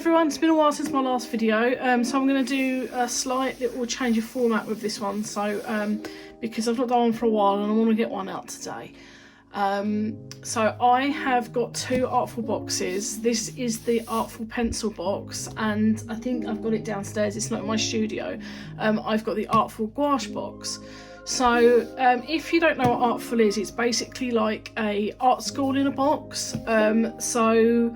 everyone, it's been a while since my last video, so I'm going to do a slight little change of format with this one, so because I've not done one for a while and I want to get one out today. So I have got two Artful boxes. This is the Artful pencil box, and I think I've got it downstairs, it's not in my studio. I've got the Artful gouache box. So if you don't know what Artful is, it's basically like a art school in a box. So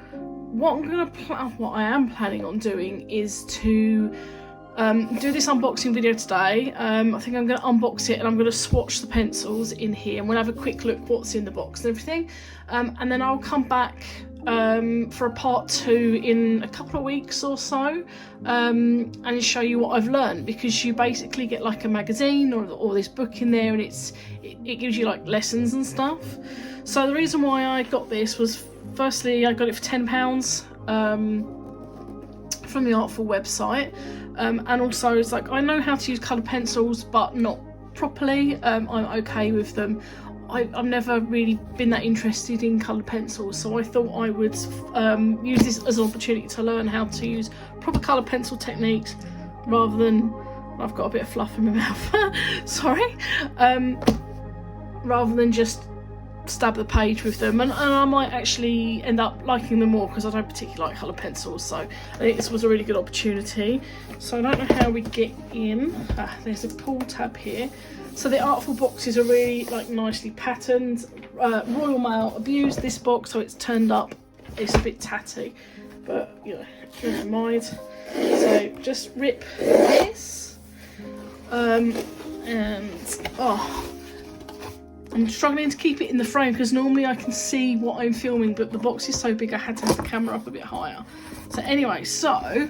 what I am planning on doing is to do this unboxing video today. I think I'm going to unbox it and I'm going to swatch the pencils in here, and we'll have a quick look what's in the box and everything. And then I'll come back for a part 2 in a couple of weeks or so, and show you what I've learned, because you basically get like a magazine or this book in there, and it gives you like lessons and stuff. So the reason why I got this was, firstly, I got it for £10 from the Artful website, and also it's like I know how to use coloured pencils but not properly. I'm okay with them. I've never really been that interested in coloured pencils, so I thought I would use this as an opportunity to learn how to use proper coloured pencil techniques, rather than, I've got a bit of fluff in my mouth, sorry, rather than just stab the page with them, and I might actually end up liking them more, because I don't particularly like coloured pencils. So I think this was a really good opportunity. So I don't know how we get in. There's a pull tab here. So the Artful boxes are really like nicely patterned. Royal Mail abused this box, so it's turned up. It's a bit tatty, but you know, never mind. So just rip this, and I'm struggling to keep it in the frame because normally I can see what I'm filming, but the box is so big I had to have the camera up a bit higher. So anyway, so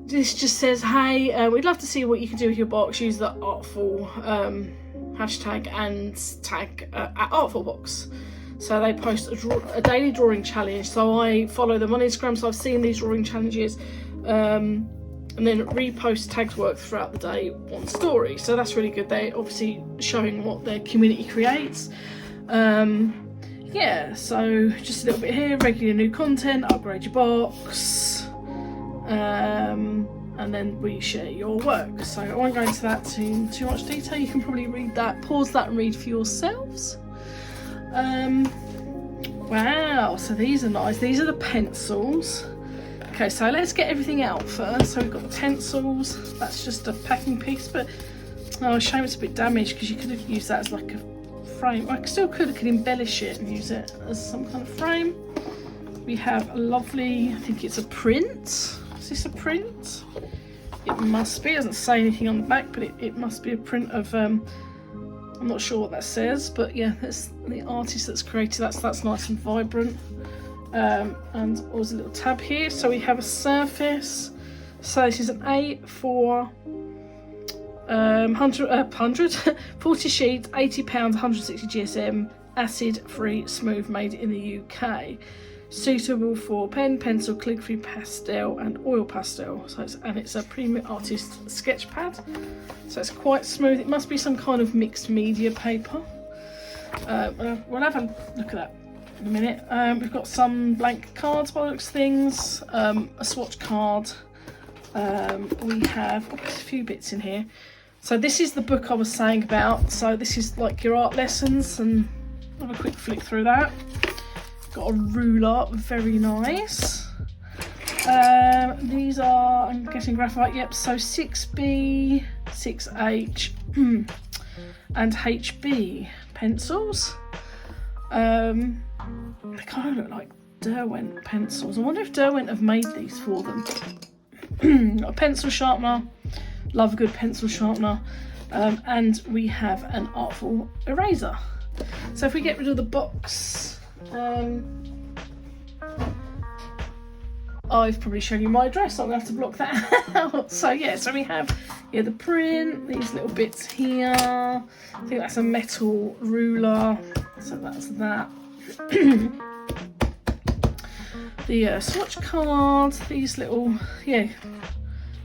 this just says, hey, we'd love to see what you can do with your box. Use the Artful hashtag and tag at Artful box. So they post a daily drawing challenge. So I follow them on Instagram, so I've seen these drawing challenges. And then repost tagged work throughout the day on story. So that's really good. They're obviously showing what their community creates. Yeah, so just a little bit here, regular new content, upgrade your box, and then we share your work. So I won't go into that too much detail. You can probably read that, pause that and read for yourselves. Wow, so these are nice. These are the pencils. Okay, so let's get everything out first. So we've got the pencils. That's just a packing piece, but oh, shame it's a bit damaged, because you could have used that as like a frame. I still could embellish it and use it as some kind of frame. We have a lovely, I think it's a print. Is this a print? It must be. It doesn't say anything on the back, but it must be a print of, I'm not sure what that says, but yeah, that's the artist that's created that, so that's nice and vibrant. And also a little tab here. So we have a surface. So this is an A4 40 sheets, £80, 160 GSM, acid free, smooth, made in the UK. Suitable for pen, pencil, calligraphy, pastel and oil pastel. So it's a premium artist sketch pad. So it's quite smooth. It must be some kind of mixed media paper. We'll have a look at that in a minute. We've got some blank cards by the looks of things, a swatch card. We have a few bits in here. So this is the book I was saying about. So this is like your art lessons, and have a quick flick through that. Got a ruler, very nice. These are, I'm guessing, graphite. Yep. So 6B, 6H, and HB pencils. They kind of look like Derwent pencils. I wonder if Derwent have made these for them. Got a pencil sharpener, love a good pencil sharpener, and we have an Artful eraser. So if we get rid of the box, I've probably shown you my address, so I'm going to have to block that out. So yeah, so we have the print, these little bits here. I think that's a metal ruler, so that's that. The swatch card, these little, how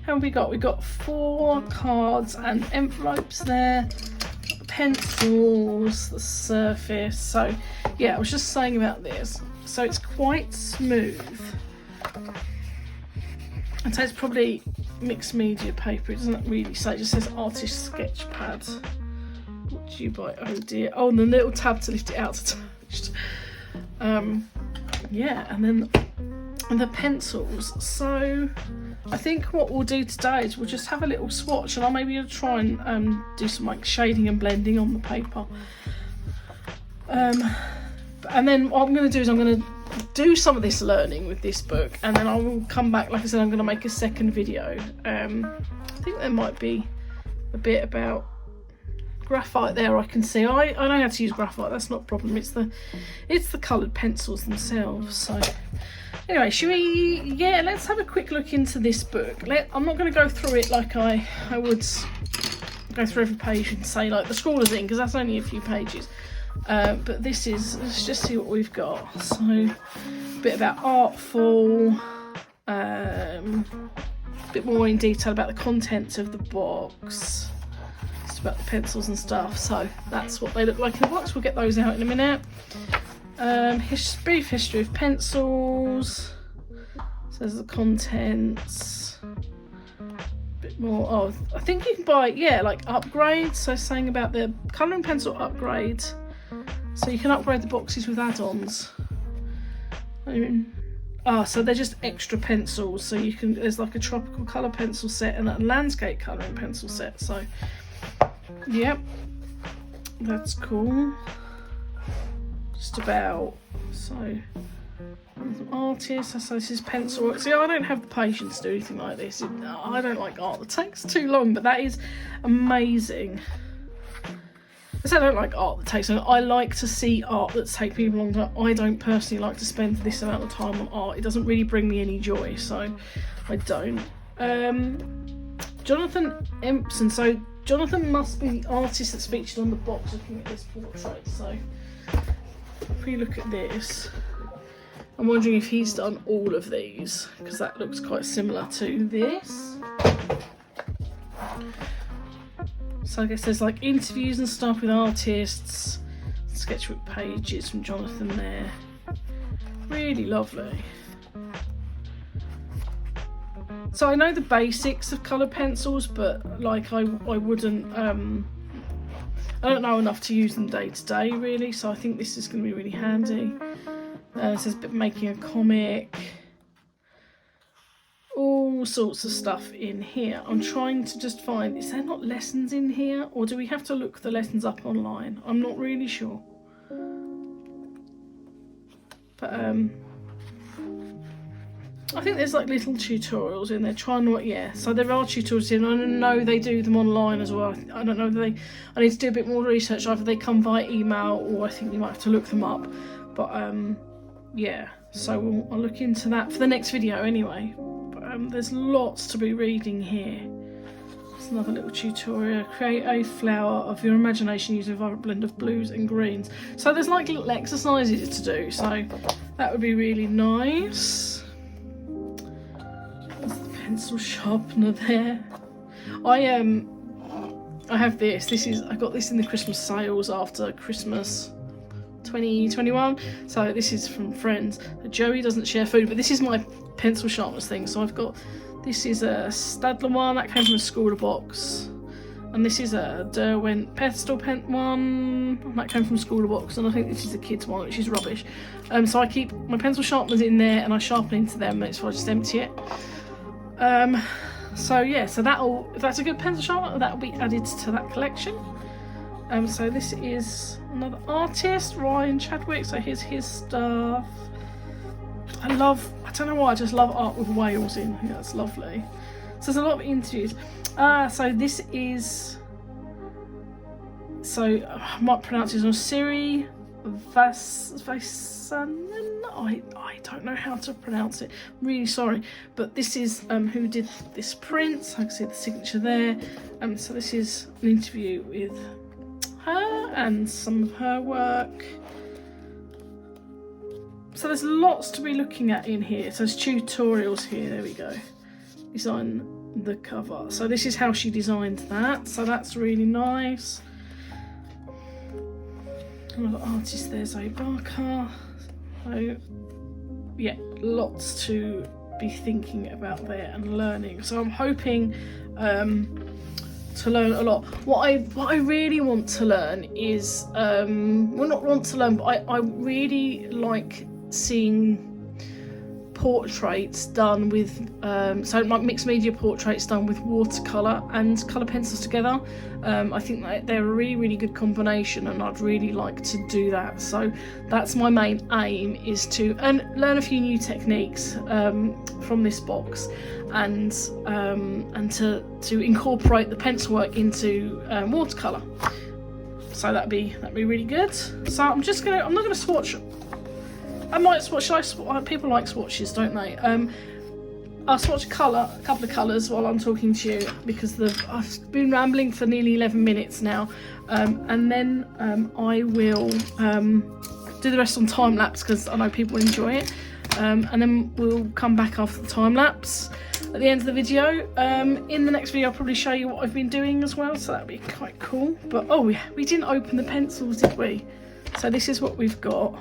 have we got? We've got 4 cards and envelopes there, pencils, the surface. So yeah, I was just saying about this. So it's quite smooth. I'd say it's probably mixed media paper. It doesn't really say, it just says artist sketch pad. What do you buy? Oh dear. Oh, and the little tab to lift it out attached. Yeah, and then the pencils. So I think what we'll do today is we'll just have a little swatch, and I'll maybe try and do some like shading and blending on the paper. And then what I'm going to do is I'm going to do some of this learning with this book, and then I will come back. Like I said, I'm going to make a second video. I think there might be a bit about graphite there. I can see I know how to use graphite, that's not a problem. It's the coloured pencils themselves. So anyway, let's have a quick look into this book. I'm not going to go through it like I would go through every page and say like the Scrawler's Ink, because that's only a few pages. But let's just see what we've got. So a bit about Artful, a bit more in detail about the contents of the box, just about the pencils and stuff. So that's what they look like in the box. We'll get those out in a minute. Brief history of pencils, says the contents. Bit more. Oh, I think you can buy, yeah, like upgrades. So saying about the colouring pencil upgrade. So you can upgrade the boxes with add-ons. So they're just extra pencils. So you can, there's like a tropical colour pencil set and a landscape colouring pencil set. So, yep, that's cool. Just about, so artists. So this is pencil work. See, I don't have the patience to do anything like this. I don't like art that takes too long, but that is amazing. I don't like art that takes long. I like to see art that's taken me a long time. I don't personally like to spend this amount of time on art. It doesn't really bring me any joy, so I don't. Jonathan Empson. So Jonathan must be the artist that's featured on the box looking at this portrait. So if we look at this, I'm wondering if he's done all of these, because that looks quite similar to this. So I guess there's like interviews and stuff with artists, sketchbook pages from Jonathan there. Really lovely. So I know the basics of colour pencils, but like I wouldn't, I don't know enough to use them day to day really, so I think this is going to be really handy. It says making a comic. All sorts of stuff in here. I'm trying to just find, is there not lessons in here, or do we have to look the lessons up online? I'm not really sure. But I think there's like little tutorials in there. So there are tutorials in. I know they do them online as well. I don't know if I need to do a bit more research. Either they come via email, or I think you might have to look them up. But yeah, so I'll look into that for the next video anyway. There's lots to be reading here. There's another little tutorial. Create a flower of your imagination using a vibrant blend of blues and greens. So there's like little exercises to do, so that would be really nice. There's the pencil sharpener there. I have this. I got this in the Christmas sales after Christmas 2021. So this is from friends. Joey doesn't share food, but this is my pencil sharpness thing. So I've got, this is a Stadler one that came from a Scrawler box, and this is a Derwent Pestle pen one that came from Scrawler box, and I think this is a kids one, which is rubbish. So I keep my pencil sharpeners in there and I sharpen into them, and so I just empty it. So yeah, so if that's a good pencil sharpener, that'll be added to that collection. So this is another artist, Ryan Chadwick. So here's his stuff. I don't know why, I just love art with whales in. I think that's lovely. So there's a lot of interviews. So this is, I might pronounce it as Siri Vasanen. I don't know how to pronounce it. I'm really sorry. But this is who did this print. So I can see the signature there. So this is an interview with her and some of her work. So there's lots to be looking at in here. So there's tutorials here. There we go. Design the cover. So this is how she designed that. So that's really nice. Another artist there, Zoe Barker. So yeah, lots to be thinking about there and learning. So I'm hoping to learn a lot. What I really want to learn is well, not want to learn, but I really like seeing portraits done with so like mixed media portraits done with watercolor and color pencils together. I think that they're a really good combination, and I'd really like to do that. So that's my main aim, is to learn a few new techniques from this box, and to incorporate the pencil work into watercolor. So that'd be really good. So I'm not gonna swatch. I might swatch. People like swatches, don't they? I'll swatch a couple of colours while I'm talking to you, because I've been rambling for nearly 11 minutes now, and then I will do the rest on time lapse, because I know people enjoy it, and then we'll come back after the time lapse at the end of the video. In the next video I'll probably show you what I've been doing as well, so that'd be quite cool. But oh, we didn't open the pencils, did we? So this is what we've got.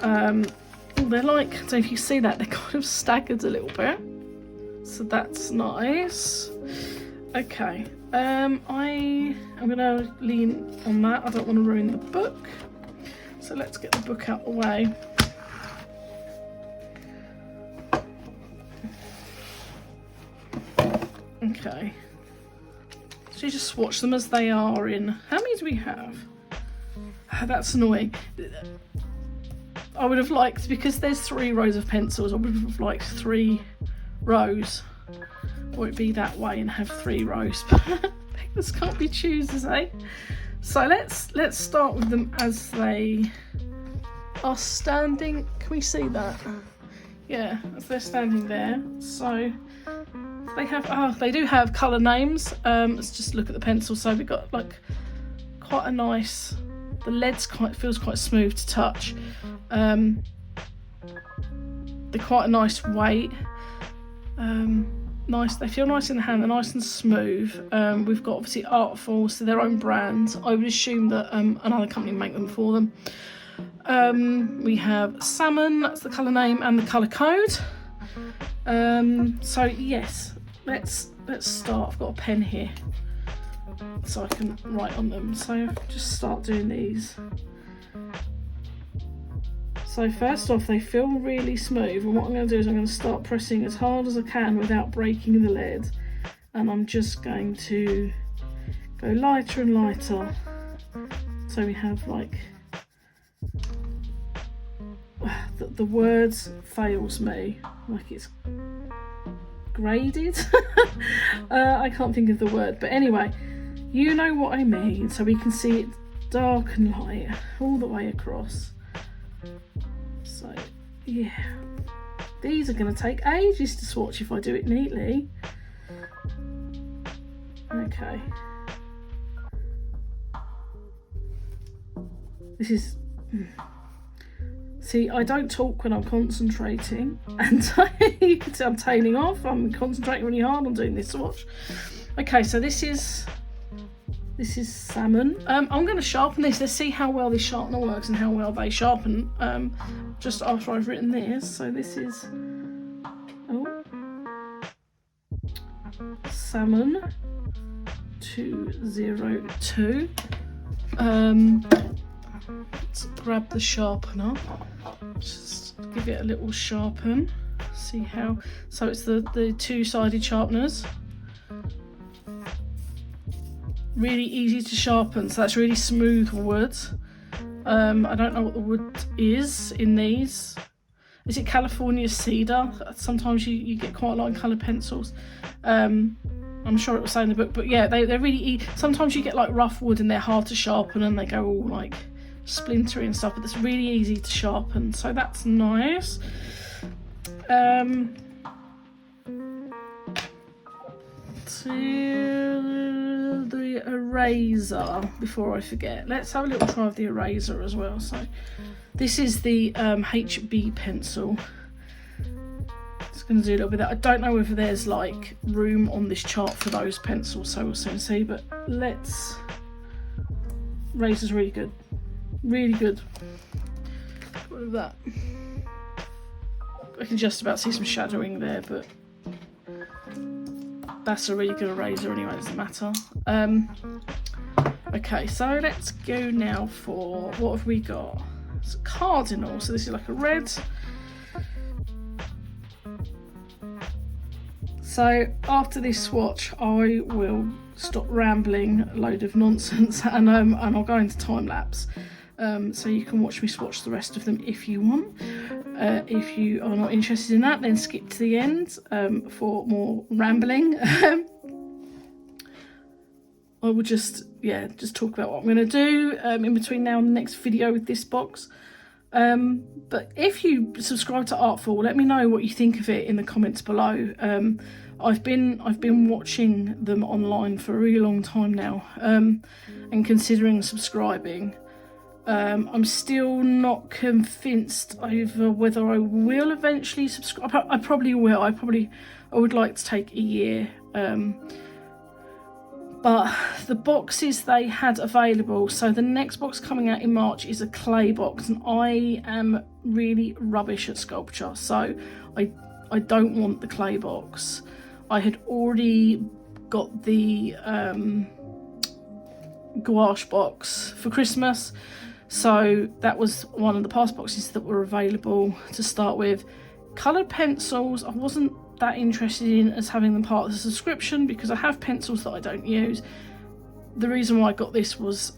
They're like, I don't know if you see that, they're kind of staggered a little bit, so that's nice. Okay, I'm gonna lean on that. I don't want to ruin the book, so let's get the book out of the way. Okay, so you just swatch them as they are in. How many do we have? That's annoying. I would have liked, because there's 3 rows of pencils, I would have liked 3 rows, or it'd be that way and have 3 rows. Beggars can't be choosers, eh? So let's start with them as they are standing. Can we see that? Yeah, as they're standing there. So they do have colour names. Let's just look at the pencil. So we've got like quite a nice. The lead's feels quite smooth to touch. They're quite a nice weight. Nice. They feel nice in the hand. They're nice and smooth. We've got obviously Artful, so their own brand. I would assume that another company make them for them. We have Salmon. That's the colour name and the colour code. So yes, let's start. I've got a pen here, so I can write on them. So just start doing these. So first off, they feel really smooth, and what I'm going to do is I'm going to start pressing as hard as I can without breaking the lead, and I'm just going to go lighter and lighter. So we have like the words fails me, like it's graded. I can't think of the word, but anyway, you know what I mean. So we can see it dark and light all the way across. So yeah, these are going to take ages to swatch if I do it neatly. Okay, this is see, I don't talk when I'm concentrating, and you can see I'm tailing off. I'm concentrating really hard on doing this swatch. Okay, so this is Salmon. I'm going to sharpen this. Let's see how well this sharpener works and how well they sharpen just after I've written this. So this is Salmon 202. Let's grab the sharpener, just give it a little sharpen, see how. So it's the two-sided sharpeners, really easy to sharpen, so that's really smooth wood. I don't know what the wood is in these. Is it California cedar? Sometimes you get quite a lot in coloured pencils. I'm sure it will say in the book, but yeah, they're really easy. Sometimes you get like rough wood and they're hard to sharpen and they go all like splintery and stuff, but it's really easy to sharpen, so that's nice. To the eraser, before I forget, let's have a little try of the eraser as well. So this is the HB pencil. Just going to do a little bit of that. I don't know whether there's like room on this chart for those pencils, so we'll soon see, but let's. Eraser's really good. Really good. Got rid of that. I can just about see some shadowing there, but that's a really good eraser anyway, it doesn't matter. Okay, so let's go now for, what have we got? It's a cardinal, so this is like a red. So after this swatch, I will stop rambling a load of nonsense, and I'll go into time lapse. So you can watch me swatch the rest of them if you want. If you are not interested in that, then skip to the end for more rambling. I will just talk about what I'm going to do in between now and the next video with this box. But if you subscribe to Artful, let me know what you think of it in the comments below. I've been watching them online for a really long time now, and considering subscribing. I'm still not convinced over whether I will eventually subscribe. I probably will. I would like to take a year. But the boxes they had available, so the next box coming out in March is a clay box, and I am really rubbish at sculpture, so I don't want the clay box. I had already got the gouache box for Christmas, so that was one of the past boxes that were available to start with. Coloured pencils, I wasn't that interested in as having them part of the subscription because I have pencils that I don't use. The reason why I got this was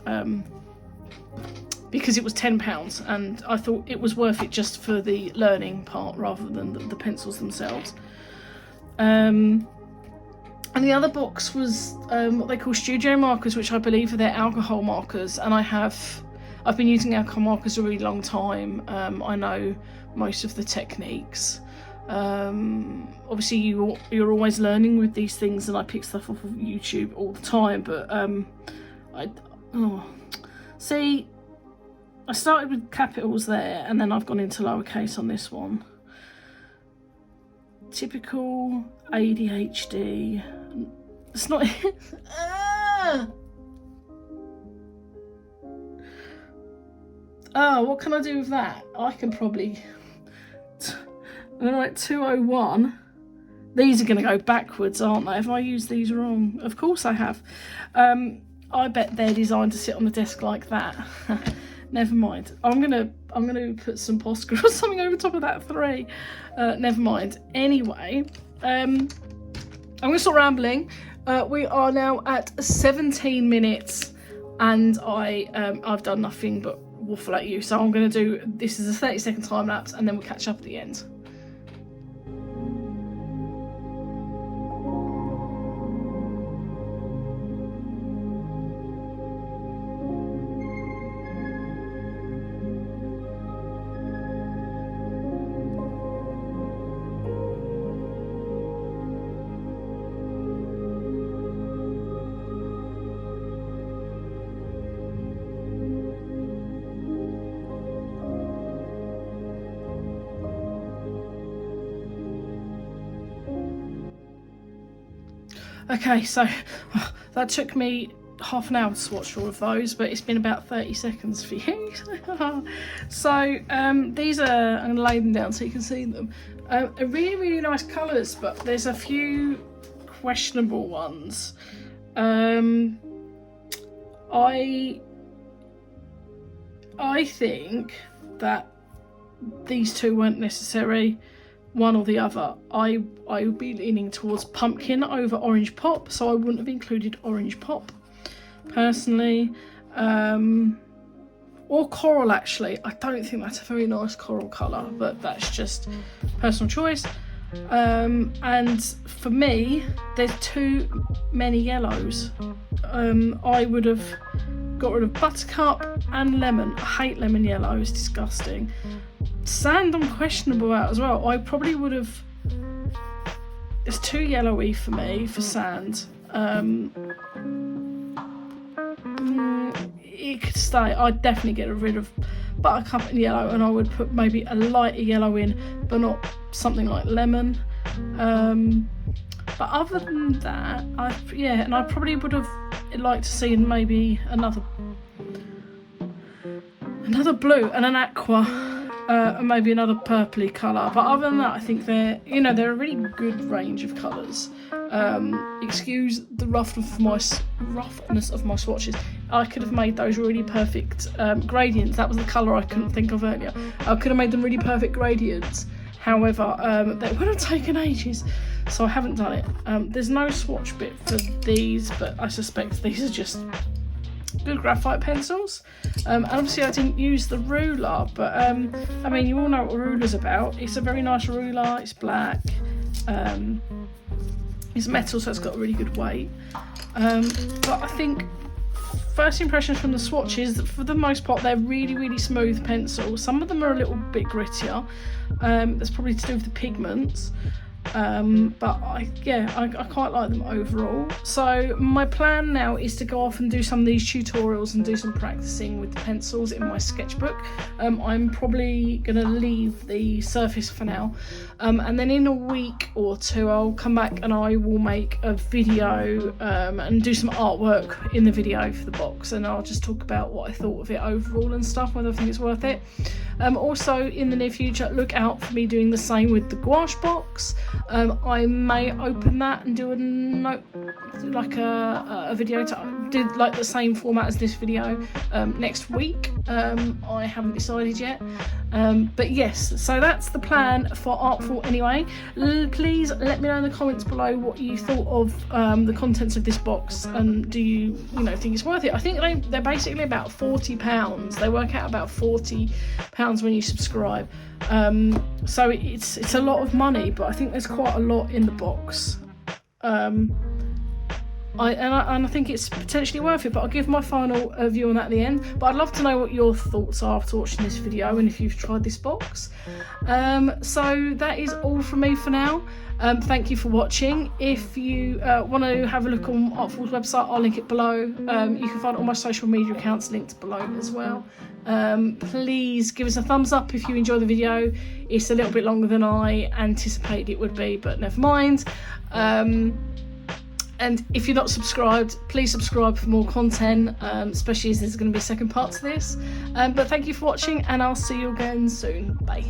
because it was £10 and I thought it was worth it just for the learning part rather than the pencils themselves. And the other box was what they call studio markers, which I believe are their alcohol markers, and I've been using alcohol markers a really long time. I know most of the techniques. Obviously you're always learning with these things, and I pick stuff off of YouTube all the time, but see, I started with capitals there and then I've gone into lowercase on this one. Typical ADHD. It's not oh, what can I do with that? I can probably I'm like 201. These are going to go backwards, aren't they? Have I used these wrong? Of course I have. I bet they're designed to sit on the desk like that. Never mind. I'm gonna put some Posca or something over top of that 3. Never mind. Anyway, I'm gonna stop rambling. We are now at 17 minutes, and I've done nothing but waffle at you. So I'm gonna do this is a 30-second time lapse, and then we'll catch up at the end. Okay, so that took me half an hour to swatch all of those, but it's been about 30 seconds for you. So these are, I'm going to lay them down so you can see them. Are really, really nice colours, but there's a few questionable ones. I think that these two weren't necessary. One or the other. I would be leaning towards pumpkin over orange pop, so I wouldn't have included orange pop personally. Or coral, actually. I don't think that's a very nice coral colour, but that's just personal choice. And for me, there's too many yellows. I would have got rid of buttercup and lemon. I hate lemon yellow, it's disgusting. Sand I'm questionable about as well. I probably would have, it's too yellowy for me for sand. It could stay. I'd definitely get rid of buttercup and yellow, and I would put maybe a lighter yellow in, but not something like lemon. But other than that, and I probably would have liked to see another blue and an aqua. and maybe another purpley colour. But other than that, I think they're a really good range of colours. Excuse the roughness of my swatches. I could have made those really perfect gradients. That was the colour I couldn't think of earlier. I could have made them really perfect gradients. However, they would have taken ages, so I haven't done it. There's no swatch bit for these, but I suspect these are just good graphite pencils. And obviously I didn't use the ruler, but I mean, you all know what a ruler's about. It's a very nice ruler. It's black. It's metal, so it's got a really good weight. But I think first impressions from the swatches, for the most part, they're really, really smooth pencils. Some of them are a little bit grittier. That's probably to do with the pigments. But I quite like them overall. So my plan now is to go off and do some of these tutorials and do some practicing with the pencils in my sketchbook. I'm probably going to leave the surface for now, and then in a week or two I'll come back and I will make a video and do some artwork in the video for the box, and I'll just talk about what I thought of it overall and stuff, whether I think it's worth it. Also in the near future, look out for me doing the same with the gouache box. I may open that and do a video to do like the same format as this video next week. I haven't decided yet, but yes, so that's the plan for Artful anyway. Please let me know in the comments below what you thought of the contents of this box, and do you think it's worth it. I think they're basically about £40. They work out about £40 when you subscribe. So it's a lot of money, but I think there's quite a lot in the box. I think it's potentially worth it, but I'll give my final view on that at the end. But I'd love to know what your thoughts are after watching this video, and if you've tried this box. So that is all from me for now. Thank you for watching. If you want to have a look on Artful's website, I'll link it below. You can find all my social media accounts linked below as well. Please give us a thumbs up if you enjoy the video. It's a little bit longer than I anticipated it would be, but never mind. And if you're not subscribed, please subscribe for more content, especially as there's going to be a second part to this. But thank you for watching, and I'll see you again soon. Bye.